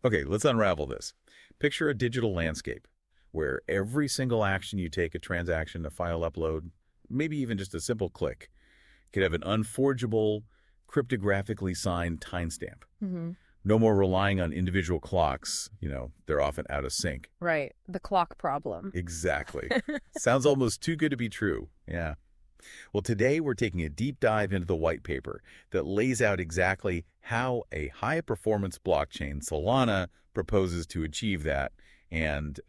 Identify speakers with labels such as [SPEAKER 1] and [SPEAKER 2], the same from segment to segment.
[SPEAKER 1] Okay, let's unravel this. Picture a digital landscape where every single action you take, a transaction, a file upload, maybe even just a simple click, could have an unforgeable, cryptographically signed timestamp.
[SPEAKER 2] Mm-hmm.
[SPEAKER 1] No more relying on individual clocks. They're often out of sync.
[SPEAKER 2] Right. The clock problem.
[SPEAKER 1] Exactly. Sounds almost too good to be true. Yeah. Well, today we're taking a deep dive into the white paper that lays out exactly how a high-performance blockchain, Solana, proposes to achieve that and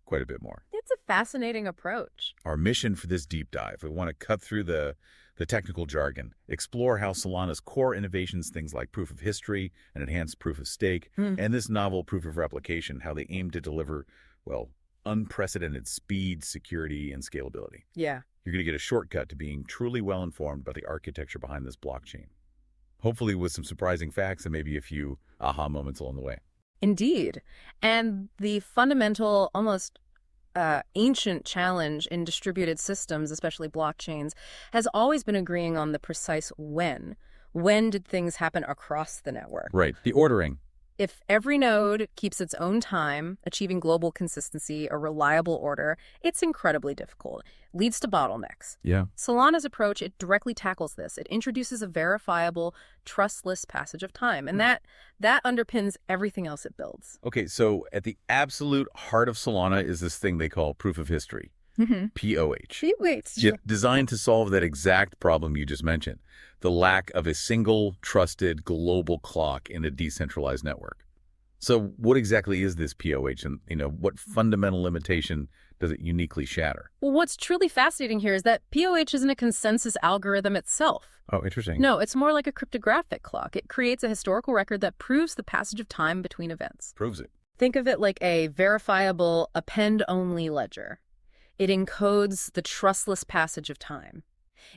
[SPEAKER 1] quite a bit more.
[SPEAKER 2] It's a fascinating approach.
[SPEAKER 1] Our mission for this deep dive, we want to cut through the technical jargon, explore how Solana's core innovations, things like proof of history and enhanced proof of stake, and this novel proof of replication, how they aim to deliver, well, unprecedented speed, security, and scalability.
[SPEAKER 2] Yeah.
[SPEAKER 1] You're going to get a shortcut to being truly well-informed about the architecture behind this blockchain. Hopefully with some surprising facts and maybe a few aha moments along the way.
[SPEAKER 2] Indeed. And the fundamental, almost ancient challenge in distributed systems, especially blockchains, has always been agreeing on the precise when. When did things happen across the network?
[SPEAKER 1] Right. The ordering.
[SPEAKER 2] If every node keeps its own time, achieving global consistency, a reliable order, it's incredibly difficult. Leads to bottlenecks.
[SPEAKER 1] Yeah.
[SPEAKER 2] Solana's approach, it directly tackles this. It introduces a verifiable, trustless passage of time, and that underpins everything else it builds.
[SPEAKER 1] Okay, so at the absolute heart of Solana is this thing they call proof of history, POH. Designed to solve that exact problem you just mentioned, the lack of a single trusted global clock in a decentralized network. So what exactly is this POH, and what fundamental limitation does it uniquely shatter?
[SPEAKER 2] Well, what's truly fascinating here is that POH isn't a consensus algorithm itself.
[SPEAKER 1] Oh, interesting.
[SPEAKER 2] No, it's more like a cryptographic clock. It creates a historical record that proves the passage of time between events.
[SPEAKER 1] Proves it.
[SPEAKER 2] Think of it like a verifiable append-only ledger. It encodes the trustless passage of time.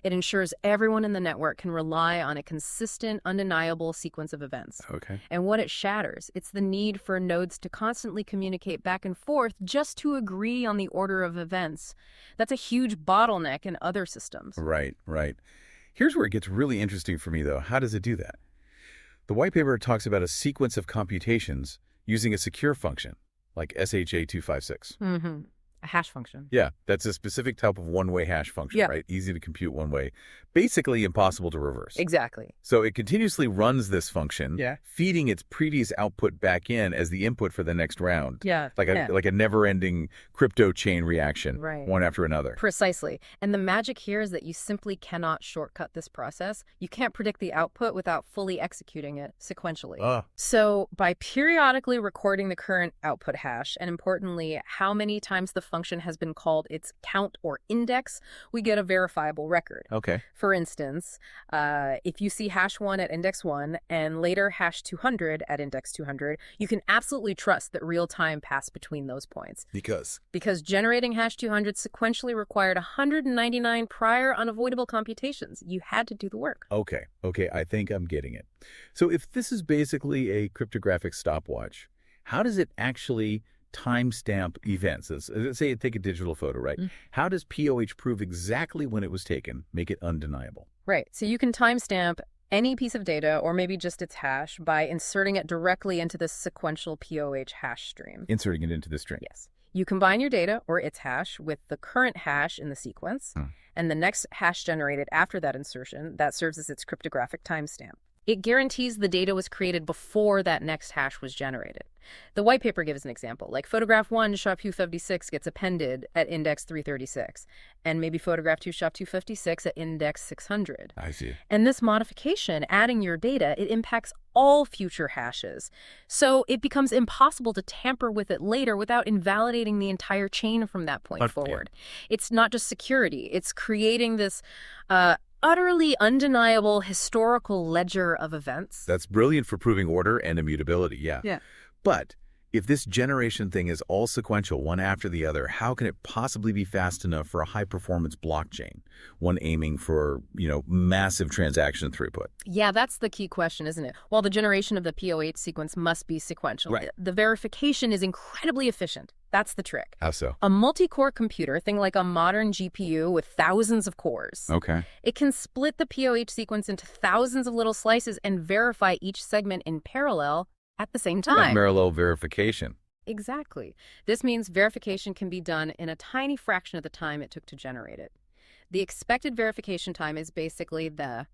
[SPEAKER 2] It ensures everyone in the network can rely on a consistent, undeniable sequence of events.
[SPEAKER 1] Okay.
[SPEAKER 2] And what it shatters, it's the need for nodes to constantly communicate back and forth just to agree on the order of events. That's a huge bottleneck in other systems.
[SPEAKER 1] Right. Here's where it gets really interesting for me, though. How does it do that? The white paper talks about a sequence of computations using a secure function, like SHA-256.
[SPEAKER 2] Mm-hmm. A hash function.
[SPEAKER 1] Yeah, that's a specific type of one-way hash function, right? Easy to compute one way. Basically impossible to reverse.
[SPEAKER 2] Exactly.
[SPEAKER 1] So it continuously runs this function, feeding its previous output back in as the input for the next round. Like a never-ending crypto chain reaction, one after another.
[SPEAKER 2] Precisely. And the magic here is that you simply cannot shortcut this process. You can't predict the output without fully executing it sequentially. So by periodically recording the current output hash, and importantly, how many times the function has been called its count or index, we get a verifiable record.
[SPEAKER 1] Okay.
[SPEAKER 2] For instance, if you see hash 1 at index 1 and later hash 200 at index 200, you can absolutely trust that real time passed between those points. Because generating hash 200 sequentially required 199 prior unavoidable computations. You had to do the work.
[SPEAKER 1] Okay, I think I'm getting it. So if this is basically a cryptographic stopwatch, how does it actually timestamp events? Let's say you take a digital photo, right? How does POH prove exactly when it was taken, make it undeniable?
[SPEAKER 2] Right. So you can timestamp any piece of data, or maybe just its hash, by inserting it directly into the sequential POH hash stream.
[SPEAKER 1] Inserting it into the string.
[SPEAKER 2] Yes. You combine your data, or its hash, with the current hash in the sequence, and the next hash generated after that insertion, that serves as its cryptographic timestamp. It guarantees the data was created before that next hash was generated. The white paper gives an example, like photograph 1 SHA-256 gets appended at index 336, and maybe photograph 2 SHA-256 at index 600.
[SPEAKER 1] I see.
[SPEAKER 2] And this modification, adding your data, it impacts all future hashes. So it becomes impossible to tamper with it later without invalidating the entire chain from that point forward. It's not just security, it's creating this utterly undeniable historical ledger of events.
[SPEAKER 1] That's brilliant for proving order and immutability, yeah. But if this generation thing is all sequential, one after the other, how can it possibly be fast enough for a high-performance blockchain, one aiming for, massive transaction throughput?
[SPEAKER 2] Yeah, that's the key question, isn't it? While the generation of the POH sequence must be sequential, the verification is incredibly efficient. That's the trick.
[SPEAKER 1] How so?
[SPEAKER 2] A multi-core computer, think like a modern GPU with thousands of cores.
[SPEAKER 1] Okay.
[SPEAKER 2] It can split the POH sequence into thousands of little slices and verify each segment in parallel at the same
[SPEAKER 1] Like
[SPEAKER 2] time.
[SPEAKER 1] parallel verification.
[SPEAKER 2] Exactly. This means verification can be done in a tiny fraction of the time it took to generate it. The expected verification time is basically the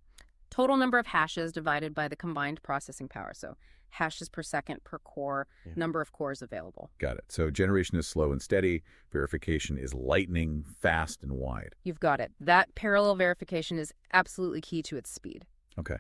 [SPEAKER 2] total number of hashes divided by the combined processing power. So hashes per second per core, number of cores available.
[SPEAKER 1] Got it. So generation is slow and steady. Verification is lightning, fast, and wide.
[SPEAKER 2] You've got it. That parallel verification is absolutely key to its speed.
[SPEAKER 1] Okay.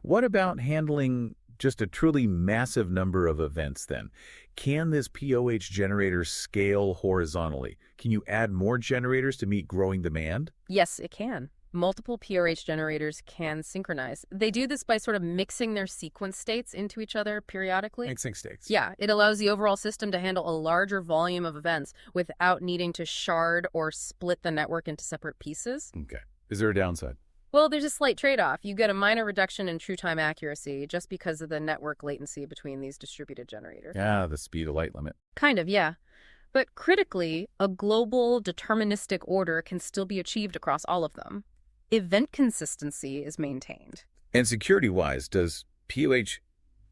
[SPEAKER 1] What about handling just a truly massive number of events then? Can this POH generator scale horizontally? Can you add more generators to meet growing demand?
[SPEAKER 2] Yes, it can. Multiple POH generators can synchronize. They do this by sort of mixing their sequence states into each other periodically.
[SPEAKER 1] Mixing states.
[SPEAKER 2] Yeah, it allows the overall system to handle a larger volume of events without needing to shard or split the network into separate pieces.
[SPEAKER 1] Okay. Is there a downside?
[SPEAKER 2] Well, there's a slight trade-off. You get a minor reduction in true time accuracy just because of the network latency between these distributed generators.
[SPEAKER 1] Yeah, the speed of light limit.
[SPEAKER 2] Kind of, yeah. But critically, a global deterministic order can still be achieved across all of them. Event consistency is maintained.
[SPEAKER 1] And security-wise, does POH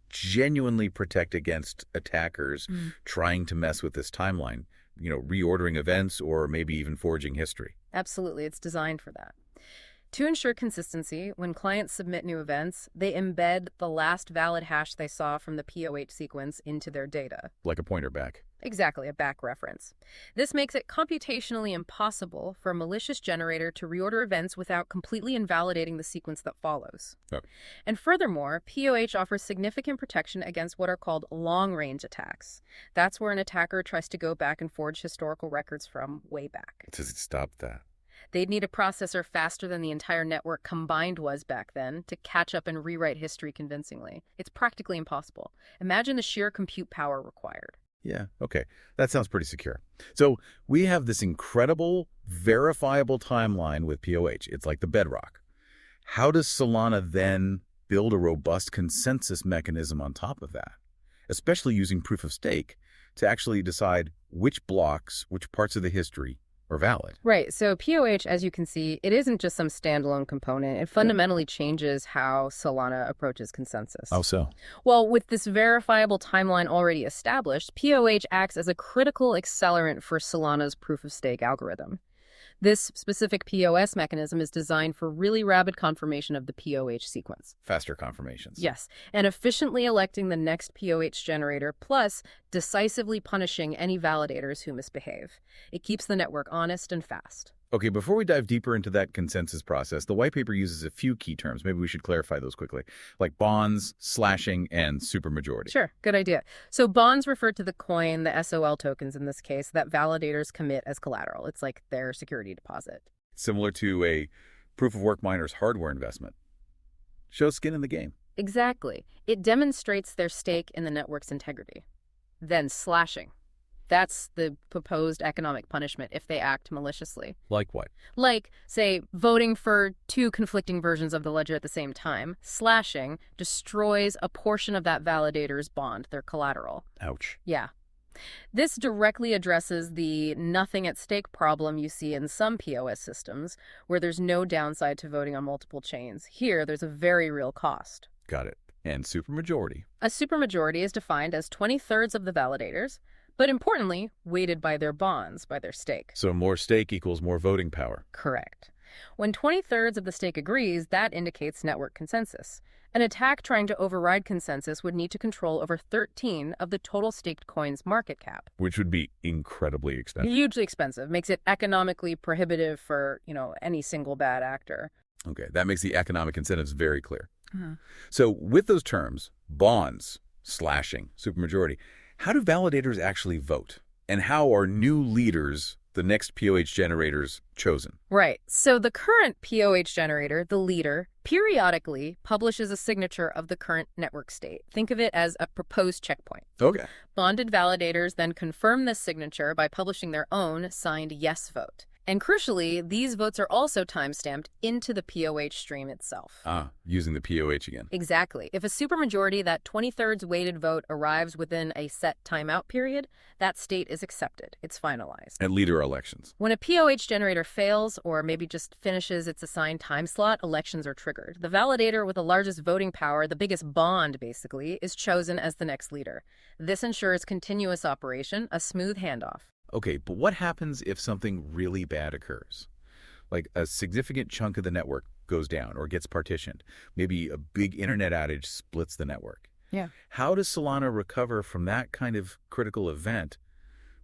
[SPEAKER 1] genuinely protect against attackers trying to mess with this timeline? You know, reordering events or maybe even forging history?
[SPEAKER 2] Absolutely, it's designed for that. To ensure consistency, when clients submit new events, they embed the last valid hash they saw from the POH sequence into their data.
[SPEAKER 1] Like a pointer back.
[SPEAKER 2] Exactly, a back reference. This makes it computationally impossible for a malicious generator to reorder events without completely invalidating the sequence that follows.
[SPEAKER 1] Okay.
[SPEAKER 2] And furthermore, POH offers significant protection against what are called long-range attacks. That's where an attacker tries to go back and forge historical records from way back.
[SPEAKER 1] Does it stop that?
[SPEAKER 2] They'd need a processor faster than the entire network combined was back then to catch up and rewrite history convincingly. It's practically impossible. Imagine the sheer compute power required.
[SPEAKER 1] Yeah, okay. That sounds pretty secure. So we have this incredible, verifiable timeline with POH. It's like the bedrock. How does Solana then build a robust consensus mechanism on top of that, especially using proof of stake to actually decide which blocks, which parts of the history are valid?
[SPEAKER 2] Right. So POH, as you can see, it isn't just some standalone component. It fundamentally changes how Solana approaches consensus.
[SPEAKER 1] How so?
[SPEAKER 2] Well, with this verifiable timeline already established, POH acts as a critical accelerant for Solana's proof-of-stake algorithm. This specific POS mechanism is designed for really rapid confirmation of the POH sequence.
[SPEAKER 1] Faster confirmations.
[SPEAKER 2] Yes, and efficiently electing the next POH generator, plus decisively punishing any validators who misbehave. It keeps the network honest and fast.
[SPEAKER 1] Okay, before we dive deeper into that consensus process, the white paper uses a few key terms. Maybe we should clarify those quickly, like bonds, slashing, and supermajority.
[SPEAKER 2] Sure, good idea. So bonds refer to the coin, the SOL tokens in this case, that validators commit as collateral. It's like their security deposit.
[SPEAKER 1] Similar to a proof-of-work miner's hardware investment. Shows skin in the game.
[SPEAKER 2] Exactly. It demonstrates their stake in the network's integrity. Then slashing. That's the proposed economic punishment if they act maliciously.
[SPEAKER 1] Like what?
[SPEAKER 2] Like, say, voting for two conflicting versions of the ledger at the same time. Slashing destroys a portion of that validator's bond, their collateral.
[SPEAKER 1] Ouch.
[SPEAKER 2] Yeah. This directly addresses the nothing at stake problem you see in some POS systems, where there's no downside to voting on multiple chains. Here, there's a very real cost.
[SPEAKER 1] Got it. And supermajority?
[SPEAKER 2] A supermajority is defined as 20/3 of the validators, but importantly, weighted by their bonds, by their stake.
[SPEAKER 1] So more stake equals more voting power.
[SPEAKER 2] Correct. When 20/3 of the stake agrees, that indicates network consensus. An attack trying to override consensus would need to control over 13 of the total staked coin's market cap.
[SPEAKER 1] Which would be incredibly expensive.
[SPEAKER 2] Hugely expensive. Makes it economically prohibitive for, any single bad actor.
[SPEAKER 1] Okay, that makes the economic incentives very clear. So with those terms, bonds, slashing, supermajority, how do validators actually vote? And how are new leaders, the next POH generators, chosen?
[SPEAKER 2] Right. So the current POH generator, the leader, periodically publishes a signature of the current network state. Think of it as a proposed checkpoint.
[SPEAKER 1] Okay.
[SPEAKER 2] Bonded validators then confirm this signature by publishing their own signed yes vote. And crucially, these votes are also timestamped into the POH stream itself.
[SPEAKER 1] Using the POH again.
[SPEAKER 2] Exactly. If a supermajority, that 2/3 weighted vote, arrives within a set timeout period, that state is accepted. It's finalized.
[SPEAKER 1] At leader elections.
[SPEAKER 2] When a POH generator fails, or maybe just finishes its assigned time slot, elections are triggered. The validator with the largest voting power, the biggest bond, basically, is chosen as the next leader. This ensures continuous operation, a smooth handoff.
[SPEAKER 1] Okay, but what happens if something really bad occurs? Like a significant chunk of the network goes down or gets partitioned. Maybe a big internet outage splits the network.
[SPEAKER 2] Yeah.
[SPEAKER 1] How does Solana recover from that kind of critical event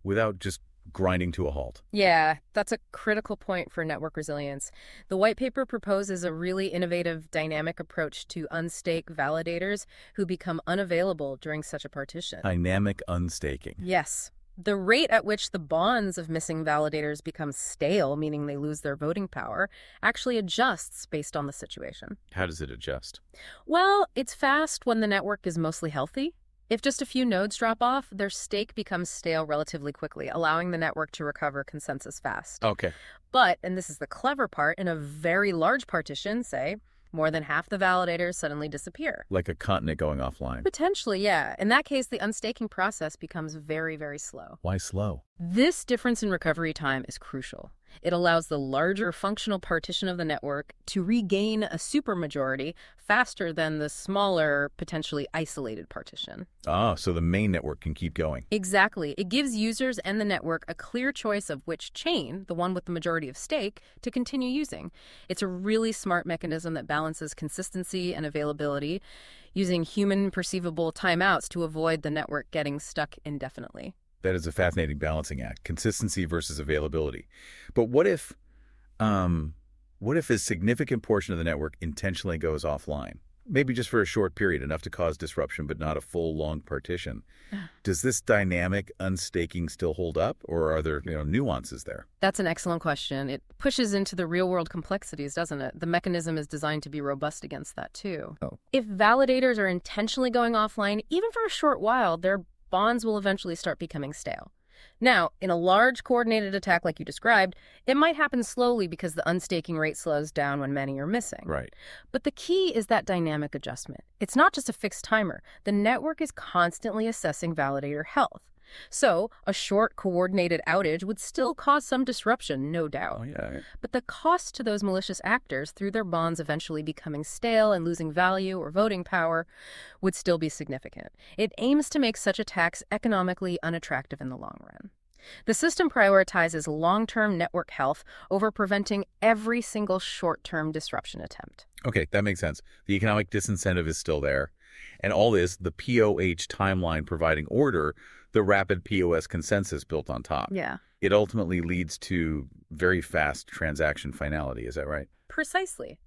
[SPEAKER 1] without just grinding to a halt?
[SPEAKER 2] Yeah, that's a critical point for network resilience. The white paper proposes a really innovative, dynamic approach to unstake validators who become unavailable during such a partition.
[SPEAKER 1] Dynamic unstaking.
[SPEAKER 2] Yes. The rate at which the bonds of missing validators become stale, meaning they lose their voting power, actually adjusts based on the situation.
[SPEAKER 1] How does it adjust?
[SPEAKER 2] Well, it's fast when the network is mostly healthy. If just a few nodes drop off, their stake becomes stale relatively quickly, allowing the network to recover consensus fast.
[SPEAKER 1] Okay.
[SPEAKER 2] But, and this is the clever part, in a very large partition, say, more than half the validators suddenly disappear.
[SPEAKER 1] Like a continent going offline.
[SPEAKER 2] Potentially, yeah. In that case, the unstaking process becomes very, very slow.
[SPEAKER 1] Why slow?
[SPEAKER 2] This difference in recovery time is crucial. It allows the larger functional partition of the network to regain a supermajority faster than the smaller, potentially isolated partition.
[SPEAKER 1] So the main network can keep going.
[SPEAKER 2] Exactly. It gives users and the network a clear choice of which chain, the one with the majority of stake, to continue using. It's a really smart mechanism that balances consistency and availability, using human perceivable timeouts to avoid the network getting stuck indefinitely.
[SPEAKER 1] That is a fascinating balancing act, consistency versus availability. But what if a significant portion of the network intentionally goes offline? Maybe just for a short period, enough to cause disruption, but not a full, long partition. Does this dynamic unstaking still hold up, or are there nuances there?
[SPEAKER 2] That's an excellent question. It pushes into the real-world complexities, doesn't it? The mechanism is designed to be robust against that, too. If validators are intentionally going offline, even for a short while, their bonds will eventually start becoming stale. Now, in a large coordinated attack like you described, it might happen slowly because the unstaking rate slows down when many are missing.
[SPEAKER 1] Right.
[SPEAKER 2] But the key is that dynamic adjustment. It's not just a fixed timer. The network is constantly assessing validator health. So, a short coordinated outage would still cause some disruption, no doubt. But the cost to those malicious actors, through their bonds eventually becoming stale and losing value or voting power, would still be significant. It aims to make such attacks economically unattractive in the long run. The system prioritizes long-term network health over preventing every single short-term disruption attempt.
[SPEAKER 1] Okay, that makes sense. The economic disincentive is still there. And all this, the POH timeline providing order, the rapid POS consensus built on top.
[SPEAKER 2] Yeah.
[SPEAKER 1] It ultimately leads to very fast transaction finality. Is that right?
[SPEAKER 2] Precisely.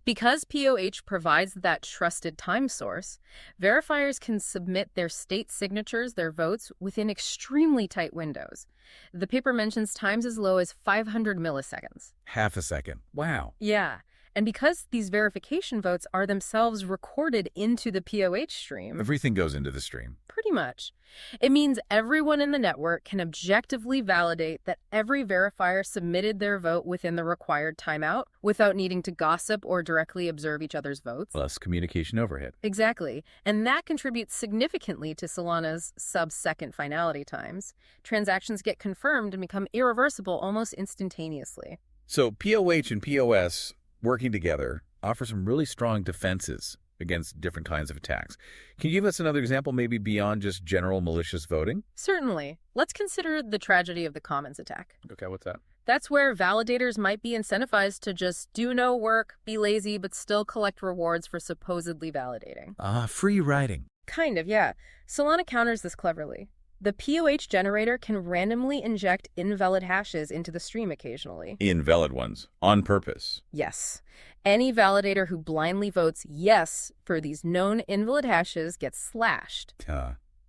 [SPEAKER 2] Because POH provides that trusted time source, verifiers can submit their state signatures, their votes, within extremely tight windows. The paper mentions times as low as 500 milliseconds.
[SPEAKER 1] Half a second. Wow.
[SPEAKER 2] Yeah. And because these verification votes are themselves recorded into the POH stream...
[SPEAKER 1] Everything goes into the stream.
[SPEAKER 2] Pretty much. It means everyone in the network can objectively validate that every verifier submitted their vote within the required timeout without needing to gossip or directly observe each other's votes.
[SPEAKER 1] Less communication overhead.
[SPEAKER 2] Exactly. And that contributes significantly to Solana's sub-second finality times. Transactions get confirmed and become irreversible almost instantaneously.
[SPEAKER 1] So POH and POS working together offer some really strong defenses against different kinds of attacks. Can you give us another example, maybe beyond just general malicious voting?
[SPEAKER 2] Certainly. Let's consider the tragedy of the Commons attack.
[SPEAKER 1] Okay, what's that?
[SPEAKER 2] That's where validators might be incentivized to just do no work, be lazy, but still collect rewards for supposedly validating.
[SPEAKER 1] Free riding.
[SPEAKER 2] Kind of, yeah. Solana counters this cleverly. The POH generator can randomly inject invalid hashes into the stream occasionally.
[SPEAKER 1] Invalid ones, on purpose.
[SPEAKER 2] Yes. Any validator who blindly votes yes for these known invalid hashes gets slashed.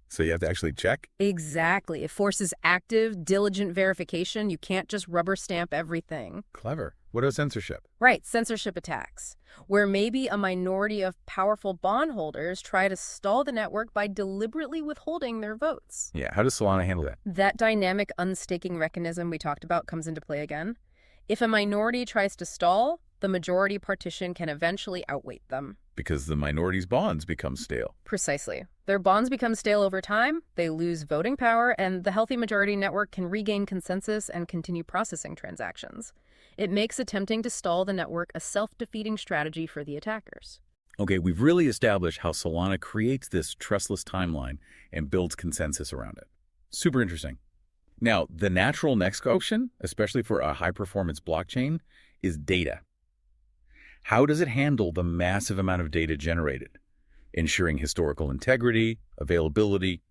[SPEAKER 1] So you have to actually check?
[SPEAKER 2] Exactly. It forces active, diligent verification. You can't just rubber stamp everything.
[SPEAKER 1] Clever. What about censorship?
[SPEAKER 2] Right, censorship attacks, where maybe a minority of powerful bondholders try to stall the network by deliberately withholding their votes.
[SPEAKER 1] Yeah, how does Solana handle that?
[SPEAKER 2] That dynamic unstaking mechanism we talked about comes into play again. If a minority tries to stall, the majority partition can eventually outweigh them.
[SPEAKER 1] Because the minority's bonds become stale.
[SPEAKER 2] Precisely. Their bonds become stale over time, they lose voting power, and the healthy majority network can regain consensus and continue processing transactions. It makes attempting to stall the network a self-defeating strategy for the attackers.
[SPEAKER 1] Okay, we've really established how Solana creates this trustless timeline and builds consensus around it. Super interesting. Now, the natural next question, especially for a high-performance blockchain, is data. How does it handle the massive amount of data generated, ensuring historical integrity, availability,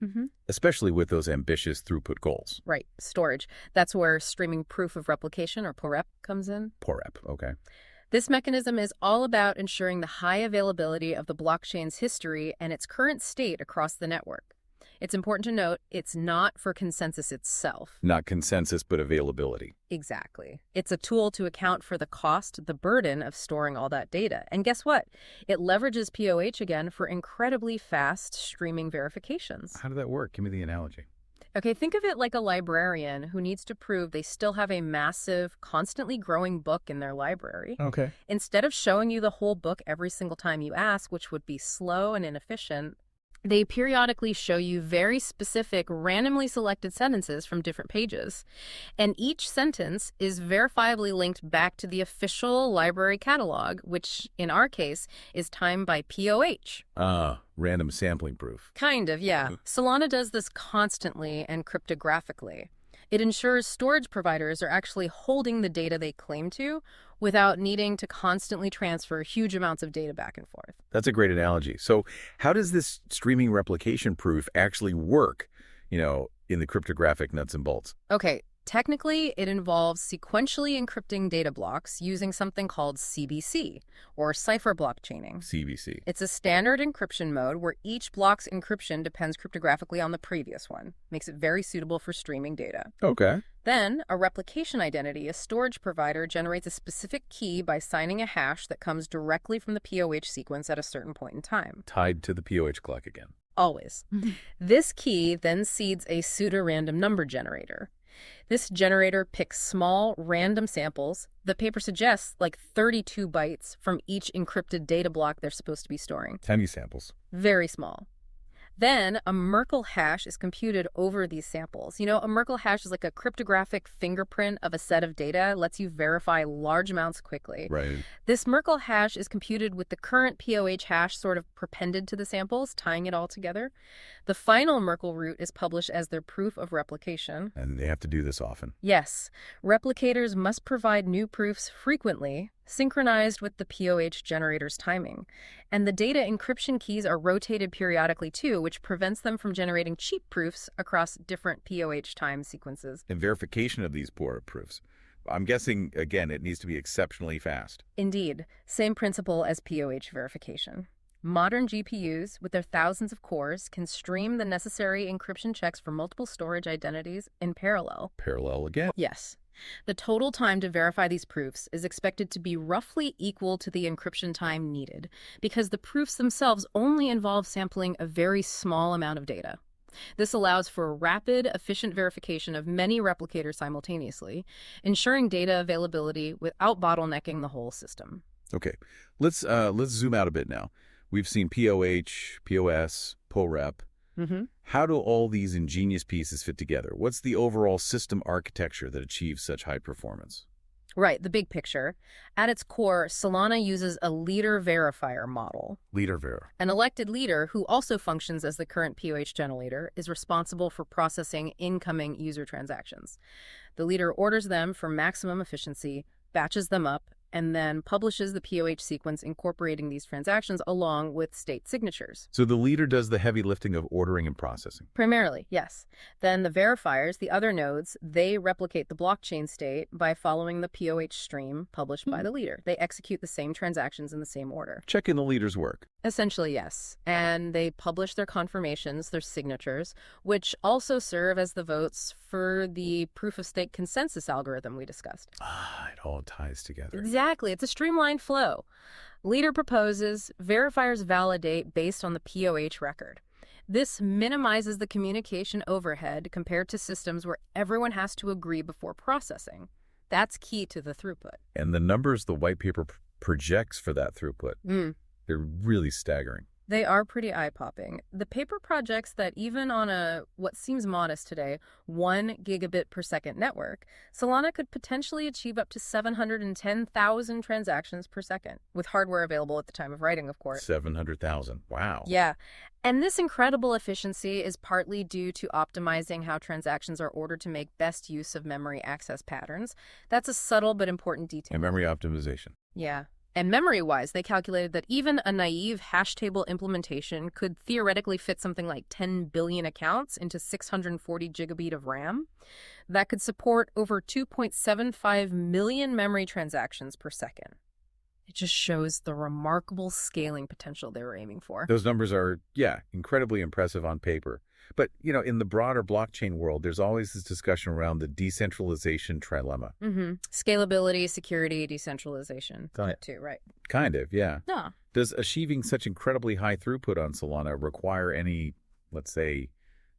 [SPEAKER 1] especially with those ambitious throughput goals?
[SPEAKER 2] Right, storage. That's where streaming proof of replication, or POREP, comes in.
[SPEAKER 1] POREP, okay.
[SPEAKER 2] This mechanism is all about ensuring the high availability of the blockchain's history and its current state across the network. It's important to note it's not for consensus itself.
[SPEAKER 1] Not consensus, but availability.
[SPEAKER 2] Exactly. It's a tool to account for the cost, the burden of storing all that data. And guess what? It leverages POH again for incredibly fast streaming verifications.
[SPEAKER 1] How did that work? Give me the analogy.
[SPEAKER 2] Okay, think of it like a librarian who needs to prove they still have a massive, constantly growing book in their library.
[SPEAKER 1] Okay.
[SPEAKER 2] Instead of showing you the whole book every single time you ask, which would be slow and inefficient, they periodically show you very specific, randomly selected sentences from different pages. And each sentence is verifiably linked back to the official library catalog, which, in our case, is timed by POH.
[SPEAKER 1] Random sampling proof.
[SPEAKER 2] Kind of, yeah. Solana does this constantly and cryptographically. It ensures storage providers are actually holding the data they claim to without needing to constantly transfer huge amounts of data back and forth.
[SPEAKER 1] That's a great analogy. So how does this streaming replication proof actually work, in the cryptographic nuts and bolts?
[SPEAKER 2] Okay, technically, it involves sequentially encrypting data blocks using something called CBC, or cipher block chaining.
[SPEAKER 1] CBC.
[SPEAKER 2] It's a standard encryption mode where each block's encryption depends cryptographically on the previous one. Makes it very suitable for streaming data.
[SPEAKER 1] Okay.
[SPEAKER 2] Then, a replication identity, a storage provider, generates a specific key by signing a hash that comes directly from the POH sequence at a certain point in time.
[SPEAKER 1] Tied to the POH clock again.
[SPEAKER 2] Always. This key then seeds a pseudorandom number generator. This generator picks small, random samples, the paper suggests like 32 bytes, from each encrypted data block they're supposed to be storing.
[SPEAKER 1] Tiny samples.
[SPEAKER 2] Very small. Then a Merkle hash is computed over these samples. A Merkle hash is like a cryptographic fingerprint of a set of data, lets you verify large amounts quickly.
[SPEAKER 1] Right.
[SPEAKER 2] This Merkle hash is computed with the current POH hash sort of prepended to the samples, tying it all together. The final Merkle root is published as their proof of replication.
[SPEAKER 1] And they have to do this often.
[SPEAKER 2] Yes. Replicators must provide new proofs frequently, synchronized with the POH generator's timing. And the data encryption keys are rotated periodically too, which prevents them from generating cheap proofs across different POH time sequences.
[SPEAKER 1] And verification of these POREP proofs. I'm guessing, again, it needs to be exceptionally fast.
[SPEAKER 2] Indeed. Same principle as POH verification. Modern GPUs, with their thousands of cores, can stream the necessary encryption checks for multiple storage identities in parallel.
[SPEAKER 1] Parallel again?
[SPEAKER 2] Yes. The total time to verify these proofs is expected to be roughly equal to the encryption time needed, because the proofs themselves only involve sampling a very small amount of data. This allows for rapid, efficient verification of many replicators simultaneously, ensuring data availability without bottlenecking the whole system.
[SPEAKER 1] Okay, let's zoom out a bit now. We've seen POH, POS, POREP. How do all these ingenious pieces fit together? What's the overall system architecture that achieves such high performance?
[SPEAKER 2] Right, the big picture. At its core, Solana uses a leader verifier model.
[SPEAKER 1] Leader ver.
[SPEAKER 2] An elected leader, who also functions as the current POH generator, is responsible for processing incoming user transactions. The leader orders them for maximum efficiency, batches them up, and then publishes the POH sequence incorporating these transactions along with state signatures.
[SPEAKER 1] So the leader does the heavy lifting of ordering and processing?
[SPEAKER 2] Primarily, yes. Then the verifiers, the other nodes, they replicate the blockchain state by following the POH stream published by the leader. They execute the same transactions in the same order.
[SPEAKER 1] Check in the leader's work.
[SPEAKER 2] Essentially, yes. And they publish their confirmations, their signatures, which also serve as the votes for the proof-of-stake consensus algorithm we discussed.
[SPEAKER 1] It all ties together.
[SPEAKER 2] Exactly. It's a streamlined flow. Leader proposes, verifiers validate based on the POH record. This minimizes the communication overhead compared to systems where everyone has to agree before processing. That's key to the throughput.
[SPEAKER 1] And the numbers the white paper projects for that throughput, they're really staggering.
[SPEAKER 2] They are pretty eye-popping. The paper projects that even on what seems modest today, 1 gigabit per second network, Solana could potentially achieve up to 710,000 transactions per second, with hardware available at the time of writing, of course.
[SPEAKER 1] 700,000. Wow.
[SPEAKER 2] Yeah. And this incredible efficiency is partly due to optimizing how transactions are ordered to make best use of memory access patterns. That's a subtle but important detail.
[SPEAKER 1] And memory optimization.
[SPEAKER 2] Yeah. And memory-wise, they calculated that even a naive hash table implementation could theoretically fit something like 10 billion accounts into 640 gigabit of RAM. That could support over 2.75 million memory transactions per second. It just shows the remarkable scaling potential they were aiming for.
[SPEAKER 1] Those numbers are, incredibly impressive on paper. But, in the broader blockchain world, there's always this discussion around the decentralization trilemma.
[SPEAKER 2] Scalability, security, decentralization. Too, right?
[SPEAKER 1] Kind of, yeah.
[SPEAKER 2] No.
[SPEAKER 1] Does achieving such incredibly high throughput on Solana require any, let's say,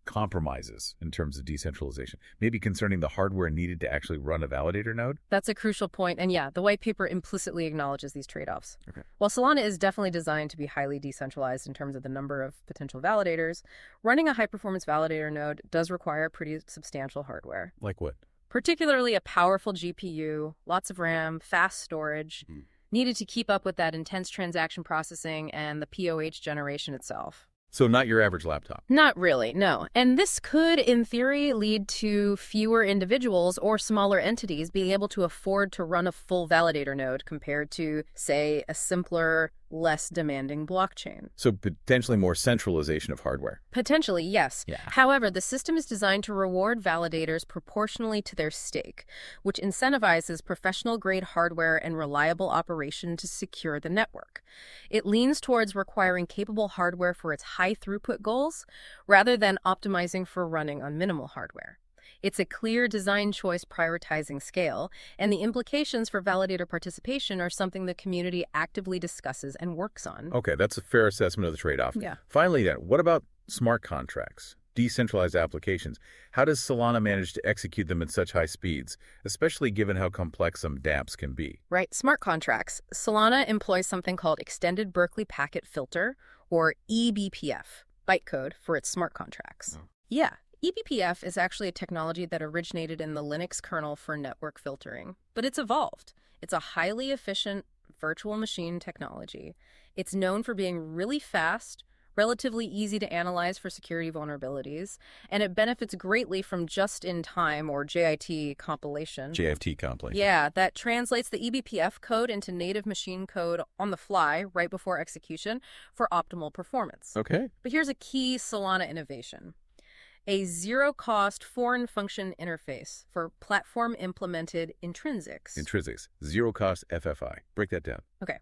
[SPEAKER 1] compromises in terms of decentralization, maybe concerning the hardware needed to actually run a validator node?
[SPEAKER 2] That's a crucial point. And yeah, the white paper implicitly acknowledges these trade-offs.
[SPEAKER 1] Okay.
[SPEAKER 2] While Solana is definitely designed to be highly decentralized in terms of the number of potential validators, running a high-performance validator node does require pretty substantial hardware.
[SPEAKER 1] Like what?
[SPEAKER 2] Particularly a powerful GPU, lots of RAM, fast storage, needed to keep up with that intense transaction processing and the POH generation itself.
[SPEAKER 1] So not your average laptop?
[SPEAKER 2] Not really, no. And this could, in theory, lead to fewer individuals or smaller entities being able to afford to run a full validator node compared to, say, a simpler, less demanding blockchain.
[SPEAKER 1] So potentially more centralization of hardware?
[SPEAKER 2] Potentially, yes.
[SPEAKER 1] Yeah.
[SPEAKER 2] However, the system is designed to reward validators proportionally to their stake, which incentivizes professional-grade hardware and reliable operation to secure the network. It leans towards requiring capable hardware for its high-throughput goals, rather than optimizing for running on minimal hardware. It's a clear design choice prioritizing scale, and the implications for validator participation are something the community actively discusses and works on.
[SPEAKER 1] Okay, that's a fair assessment of the trade-off.
[SPEAKER 2] Yeah.
[SPEAKER 1] Finally, then, what about smart contracts, decentralized applications? How does Solana manage to execute them at such high speeds, especially given how complex some dApps can be?
[SPEAKER 2] Right, smart contracts. Solana employs something called Extended Berkeley Packet Filter, or eBPF, bytecode for its smart contracts.
[SPEAKER 1] Oh.
[SPEAKER 2] Yeah. eBPF is actually a technology that originated in the Linux kernel for network filtering, but it's evolved. It's a highly efficient virtual machine technology. It's known for being really fast, relatively easy to analyze for security vulnerabilities, and it benefits greatly from just-in-time or JIT compilation.
[SPEAKER 1] JFT compilation.
[SPEAKER 2] Yeah, that translates the eBPF code into native machine code on the fly right before execution for optimal performance.
[SPEAKER 1] Okay.
[SPEAKER 2] But here's a key Solana innovation: a zero-cost foreign function interface for platform-implemented intrinsics.
[SPEAKER 1] Intrinsics, zero-cost FFI. Break that down.
[SPEAKER 2] Okay.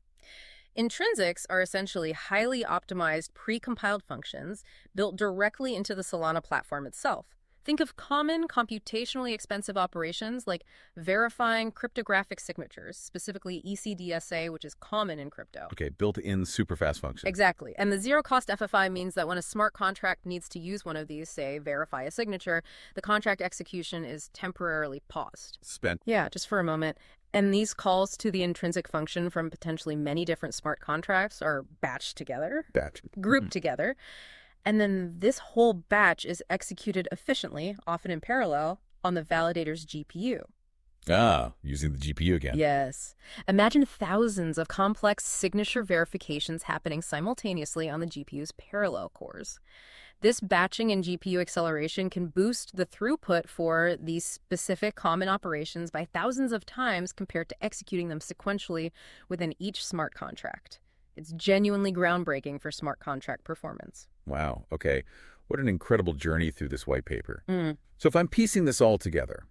[SPEAKER 2] Intrinsics are essentially highly optimized pre-compiled functions built directly into the Solana platform itself. Think of common computationally expensive operations like verifying cryptographic signatures, specifically ECDSA, which is common in crypto.
[SPEAKER 1] Okay, built-in super-fast function.
[SPEAKER 2] Exactly. And the zero-cost FFI means that when a smart contract needs to use one of these, say, verify a signature, the contract execution is temporarily paused.
[SPEAKER 1] Spent.
[SPEAKER 2] Yeah, just for a moment. And these calls to the intrinsic function from potentially many different smart contracts are batched together. Grouped together. And then this whole batch is executed efficiently, often in parallel, on the validator's GPU.
[SPEAKER 1] Ah, using the GPU again.
[SPEAKER 2] Yes. Imagine thousands of complex signature verifications happening simultaneously on the GPU's parallel cores. This batching and GPU acceleration can boost the throughput for these specific common operations by thousands of times compared to executing them sequentially within each smart contract. It's genuinely groundbreaking for smart contract performance.
[SPEAKER 1] Wow. Okay. What an incredible journey through this white paper. So if I'm piecing this all together,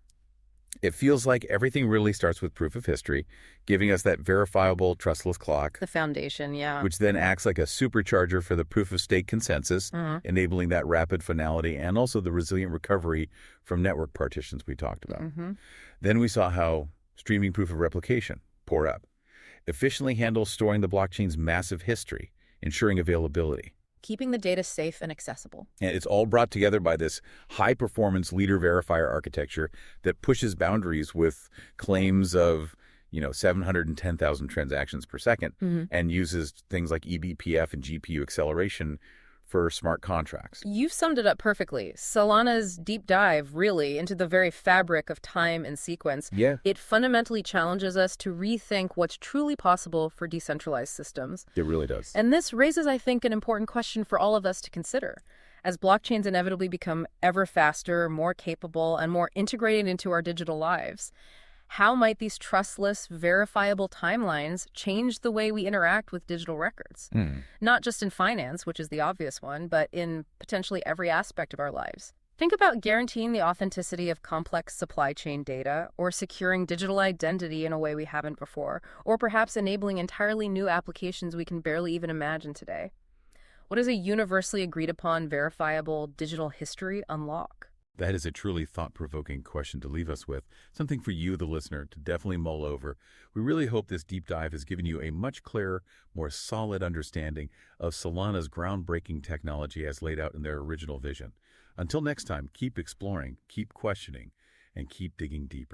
[SPEAKER 1] it feels like everything really starts with proof of history, giving us that verifiable, trustless clock.
[SPEAKER 2] The foundation, yeah.
[SPEAKER 1] Which then acts like a supercharger for the proof-of-stake consensus, enabling that rapid finality and also the resilient recovery from network partitions we talked about. Then we saw how streaming proof of replication, pour up, efficiently handles storing the blockchain's massive history, ensuring availability.
[SPEAKER 2] keeping the data safe and accessible.
[SPEAKER 1] And it's all brought together by this high-performance leader verifier architecture that pushes boundaries with claims of 710,000 transactions per second and uses things like eBPF and GPU acceleration for smart contracts.
[SPEAKER 2] You've summed it up perfectly. Solana's deep dive, really, into the very fabric of time and sequence.
[SPEAKER 1] Yeah.
[SPEAKER 2] It fundamentally challenges us to rethink what's truly possible for decentralized systems.
[SPEAKER 1] It really does.
[SPEAKER 2] And this raises, I think, an important question for all of us to consider. As blockchains inevitably become ever faster, more capable, and more integrated into our digital lives, how might these trustless, verifiable timelines change the way we interact with digital records? Not just in finance, which is the obvious one, but in potentially every aspect of our lives. Think about guaranteeing the authenticity of complex supply chain data, or securing digital identity in a way we haven't before, or perhaps enabling entirely new applications we can barely even imagine today. What does a universally agreed upon, verifiable digital history unlock?
[SPEAKER 1] That is a truly thought-provoking question to leave us with, something for you, the listener, to definitely mull over. We really hope this deep dive has given you a much clearer, more solid understanding of Solana's groundbreaking technology as laid out in their original vision. Until next time, keep exploring, keep questioning, and keep digging deeper.